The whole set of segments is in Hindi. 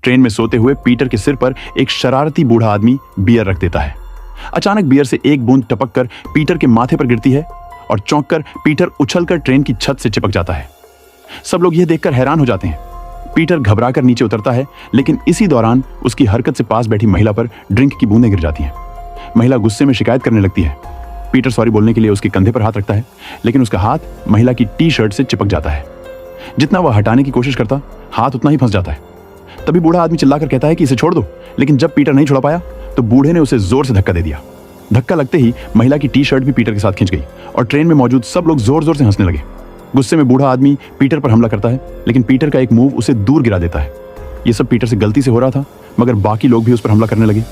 ट्रेन में सोते हुए पीटर के सिर पर एक शरारती बूढ़ा आदमी बियर रख देता है। अचानक बियर से एक बूंद टपक कर पीटर के माथे पर गिरती है और चौंक कर पीटर उछलकर ट्रेन की छत से चिपक जाता है। सब लोग यह देखकर हैरान हो जाते हैं। पीटर घबराकर नीचे उतरता है, लेकिन इसी दौरान उसकी हरकत से पास बैठी महिला पर ड्रिंक की बूंदें गिर जाती हैं। महिला गुस्से में शिकायत करने लगती है। पीटर सॉरी बोलने के लिए उसके कंधे पर हाथ रखता है, लेकिन उसका हाथ महिला की टी शर्ट से चिपक जाता है। जितना वह हटाने की कोशिश करता, हाथ उतना ही फंस जाता है। तभी बूढ़ा आदमी चिल्लाकर कहता है कि इसे छोड़ दो, लेकिन जब पीटर नहीं छुड़ा पाया तो बूढ़े ने उसे जोर से धक्का दे दिया। धक्का लगते ही महिला की टी शर्ट भी पीटर के साथ खिंच गई और ट्रेन में मौजूद सब लोग जोर जोर से हंसने लगे। गुस्से में बूढ़ा आदमी पीटर पर हमला करता है, लेकिन पीटर का एक मूव उसे दूर गिरा देता है। यह सब पीटर से गलती से हो रहा था, मगर बाकी लोग भी उस पर हमला करने लगे।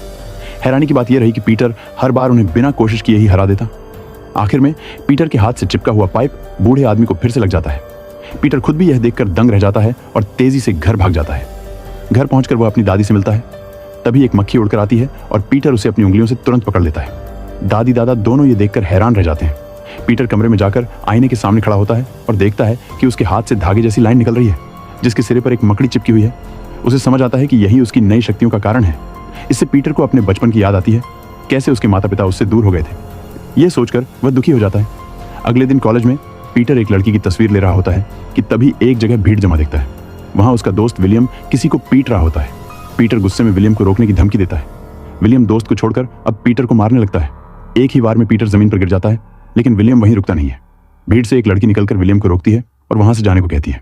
हैरानी की बात यह रही कि पीटर हर बार उन्हें बिना कोशिश किए ही हरा देता। आखिर में पीटर के हाथ से चिपका हुआ पाइप बूढ़े आदमी को फिर से लग जाता है। पीटर खुद भी यह देखकर दंग रह जाता है और तेजी से घर भाग जाता है। घर पहुंचकर वह अपनी दादी से मिलता है। तभी एक मक्खी उड़कर आती है और पीटर उसे अपनी उंगलियों से तुरंत पकड़ लेता है। दादी दादा दोनों ये देखकर हैरान रह जाते हैं। पीटर कमरे में जाकर आईने के सामने खड़ा होता है और देखता है कि उसके हाथ से धागे जैसी लाइन निकल रही है, जिसके सिरे पर एक मकड़ी चिपकी हुई है। उसे समझ आता है कि यही उसकी नई शक्तियों का कारण है। इससे पीटर को अपने बचपन की याद आती है, कैसे उसके माता पिता उससे दूर हो गए थे। यह सोचकर वह दुखी हो जाता है। अगले दिन कॉलेज में पीटर एक लड़की की तस्वीर ले रहा होता है कि तभी एक जगह भीड़ जमा दिखता है। वहां उसका दोस्त विलियम किसी को पीट रहा होता है। पीटर गुस्से में विलियम को रोकने की धमकी देता है। विलियम दोस्त को छोड़कर अब पीटर को मारने लगता है। एक ही बार में पीटर जमीन पर गिर जाता है, लेकिन विलियम वहीं रुकता नहीं है। भीड़ से एक लड़की निकलकर विलियम को रोकती है और वहां से जाने को कहती है।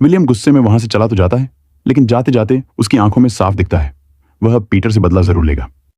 विलियम गुस्से में वहां से चला तो जाता है, लेकिन जाते जाते उसकी आंखों में साफ दिखता है, वह अब पीटर से बदला जरूर लेगा।